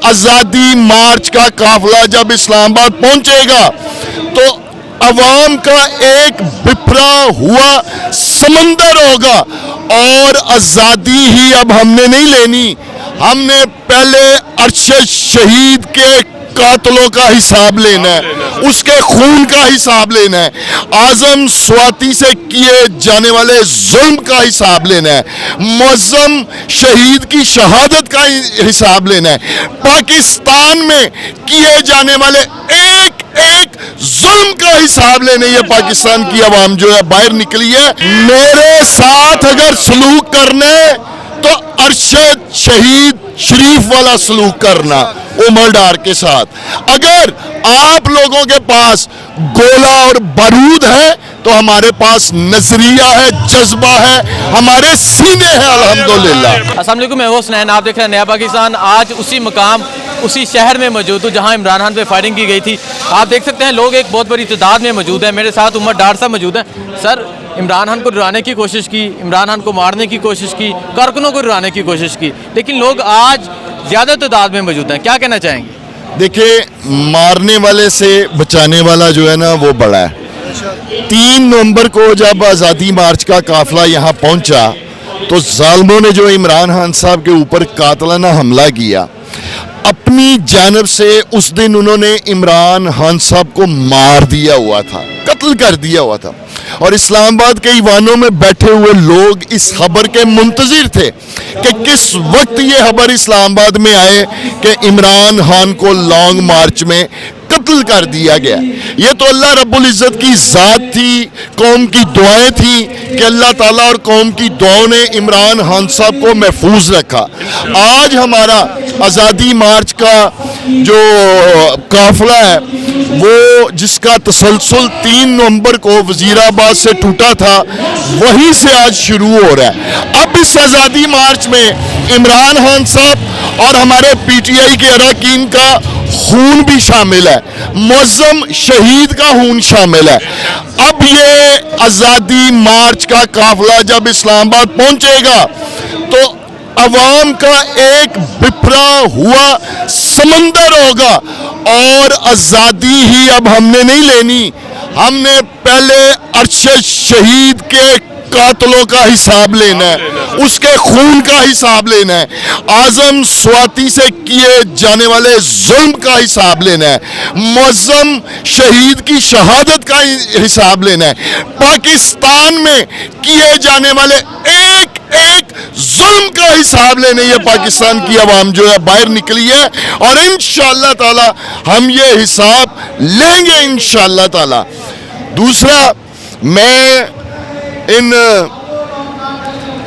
आज़ादी मार्च का काफिला जब इस्लामाबाद पहुंचेगा तो अवाम का एक बिखरा हुआ समंदर होगा। और आज़ादी ही अब हमने नहीं लेनी, हमने पहले अरशद शहीद के कातलों का हिसाब लेना है, उसके खून का हिसाब लेना है, आज़म स्वाति से किए जाने वाले जुल्म का हिसाब लेना है, मुअज़्ज़म शहीद की शहादत का हिसाब लेना है, पाकिस्तान में किए जाने वाले एक एक जुल्म का हिसाब लेने ये पाकिस्तान की आवाम जो है बाहर निकली है। मेरे साथ अगर सलूक करने तो अरशद शहीद शरीफ वाला सलूक करना उमर डार के साथ। अगर आप लोगों के पास गोला और बारूद है तो हमारे पास नजरिया है, जज्बा है, हमारे सीने हैं अल्हम्दुलिल्लाह। अस्सलाम वालेकुम, मैं हुसैन, आप देख रहे हैं नया पाकिस्तान। आज उसी मकाम उसी शहर में मौजूद हूँ जहाँ इमरान खान पे फायरिंग की गई थी। आप देख सकते हैं लोग एक बहुत बड़ी तादाद में मौजूद हैं। मेरे साथ उमर डार साहब मौजूद हैं। सर, इमरान खान को डराने की कोशिश की, इमरान खान को मारने की कोशिश की, कारकुनों को डराने की कोशिश की, लेकिन लोग आज ज़्यादा तादाद में मौजूद हैं। क्या कहना चाहेंगे? देखिए, मारने वाले से बचाने वाला जो है ना वो बड़ा है। 3 नवंबर को जब आज़ादी मार्च का काफिला यहाँ पहुँचा तो जालिमों ने जो इमरान खान साहब के ऊपर कातलाना हमला किया, अपनी जानब से उस दिन उन्होंने इमरान खान साहब को मार दिया हुआ था, कत्ल कर दिया हुआ था। और इस्लामाबाद के ईवानों में बैठे हुए लोग इस खबर के मुंतजिर थे कि किस वक्त ये खबर इस्लामाबाद में आए कि इमरान खान को लॉन्ग मार्च में कत्ल कर दिया गया। ये तो अल्लाह रब्बुल इज़्ज़त की ज़ात थी, कौम की दुआएं थी कि अल्लाह ताला और कौम की दुआओं ने इमरान खान साहब को महफूज रखा। आज हमारा आज़ादी मार्च का जो काफिला है वो जिसका तसलसल 3 नवंबर को वजीराबाद से टूटा था, वहीं से आज शुरू हो रहा है। अब इस आज़ादी मार्च में इमरान खान साहब और हमारे PTI के अरकान का खून भी शामिल है, मुअज़्ज़म शहीद का खून शामिल है। अब ये आज़ादी मार्च का काफिला जब इस्लामाबाद पहुंचेगा तो अवाम का एक बिखरा हुआ समंदर होगा। और आज़ादी ही अब हमने नहीं लेनी, हमने पहले अरशद शहीद के कातलों का हिसाब लेना है, उसके खून का हिसाब लेना है, आज़म स्वाति से किए जाने वाले जुल्म का हिसाब लेना है, मुअज़्ज़म शहीद की शहादत का हिसाब लेना है, पाकिस्तान में किए जाने वाले एक एक जुल्म का हिसाब लेने ये पाकिस्तान की आवाम जो है बाहर निकली है। और इंशाअल्लाह ताला हम ये हिसाब लेंगे इंशाअल्लाह ताला। दूसरा, मैं इन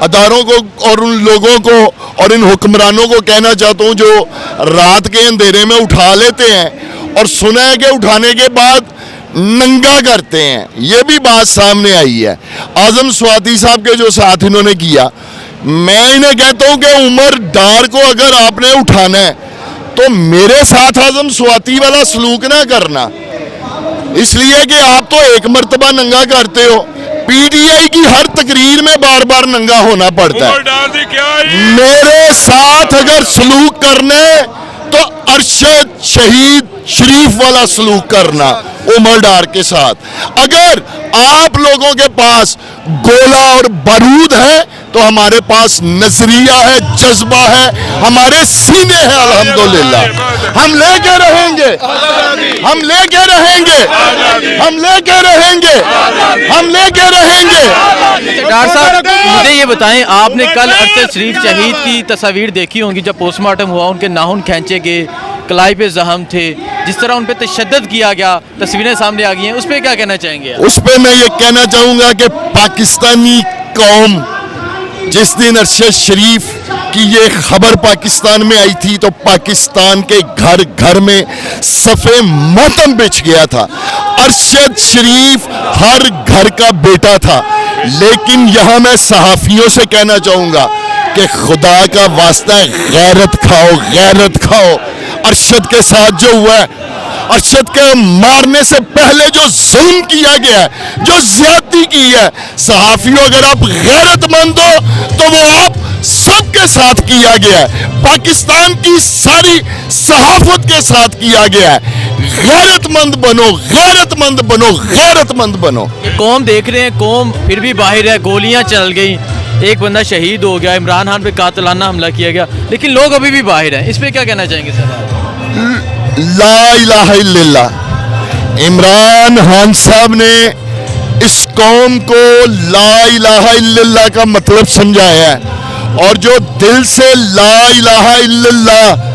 अदारों को और उन लोगों को और इन हुक्मरानों को कहना चाहता हूँ जो रात के अंधेरे में उठा लेते हैं और सुना है कि उठाने के बाद नंगा करते हैं, ये भी बात सामने आई है। आज़म स्वाति साहब के जो साथ इन्होंने किया, मैं इन्हें कहता हूँ कि उमर डार को अगर आपने उठाना है तो मेरे साथ आज़म स्वाति वाला सलूक ना करना, इसलिए कि आप तो एक मर्तबा नंगा करते हो, PTI की हर तकरीर में बार बार नंगा होना पड़ता है। मेरे साथ अगर सलूक करने तो अरशद शहीद शरीफ वाला सलूक करना उमर डार के साथ। अगर आप लोगों के पास गोला और बारूद है तो हमारे पास नजरिया है, जज्बा है, हमारे सीने हैं अल्हम्दुलिल्लाह। हम लेके रहेंगे, हम लेके रहेंगे, हम लेके रहेंगे, हम लेके रहेंगे। डॉक्टर साहब, मुझे ये बताएं, आपने कल अरशद शरीफ शहीद की तस्वीर देखी होंगी जब पोस्टमार्टम हुआ, उनके नाखून खींचे गए, कलाई पे जख्म थे, जिस तरह उन पे तशद्दुद किया गया, तस्वीरें सामने आ गई हैं, उस पर क्या कहना चाहेंगे? उस पर मैं ये कहना चाहूँगा कि पाकिस्तानी कौम, जिस दिन अरशद शरीफ की ये खबर पाकिस्तान में आई थी तो पाकिस्तान के घर घर में सफ़े मातम बिछ गया था। अरशद शरीफ हर घर का बेटा था, लेकिन यहाँ मैं सहाफ़ियों से कहना चाहूँगा कि खुदा का वास्ता है, गैरत खाओ, गैरत खाओ। अरशद के साथ जो हुआ है, अरशद के मारने से पहले जो जुल्म किया गया है, जो ज्यादती की है, सहाफियों अगर आप गैरतमंद हो तो वो आप सब کے ساتھ کیا گیا ہے, پاکستان کی ساری صحافت کے ساتھ کیا گیا ہے. غیرت مند بنو, غیرت مند بنو, غیرت مند بنو. یہ قوم دیکھ رہے ہیں, قوم پھر بھی باہر ہے, گولیاں چل گئی, ایک بندہ شہید ہو گیا, عمران خان پہ قاتلانہ حملہ کیا گیا, لیکن لوگ ابھی بھی باہر ہیں. اس پہ کیا کہنا چاہیں گے سر؟ لا الہ الا اللہ. عمران خان صاحب نے اس قوم کو لا الہ الا اللہ کا مطلب سمجھایا ہے, اور جو دل سے لا الہ الا اللہ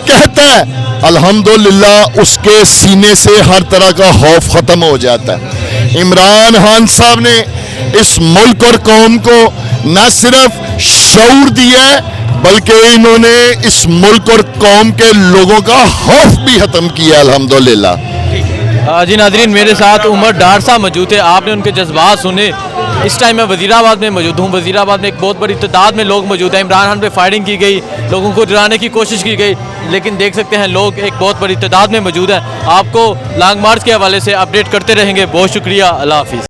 کہتا ہے الحمدللہ اس کے سینے سے ہر طرح کا خوف ختم ہو جاتا ہے. عمران خان صاحب نے اس ملک اور قوم کو نہ صرف شعور دیا ہے بلکہ انہوں نے اس ملک اور قوم کے لوگوں کا خوف بھی ختم کیا الحمدللہ. جی ناظرین, میرے ساتھ عمر ڈار صاحب موجود ہے, آپ نے ان کے جذبات سنے. اس ٹائم میں وزیر آباد میں موجود ہوں. وزیر آباد میں ایک بہت بڑی تعداد میں لوگ موجود ہیں. عمران خان پہ فائرنگ کی گئی, لوگوں کو ڈرانے کی کوشش کی گئی, لیکن دیکھ سکتے ہیں لوگ ایک بہت بڑی تعداد میں موجود ہیں. آپ کو لانگ مارچ کے حوالے سے اپڈیٹ کرتے رہیں گے. بہت شکریہ, اللہ حافظ.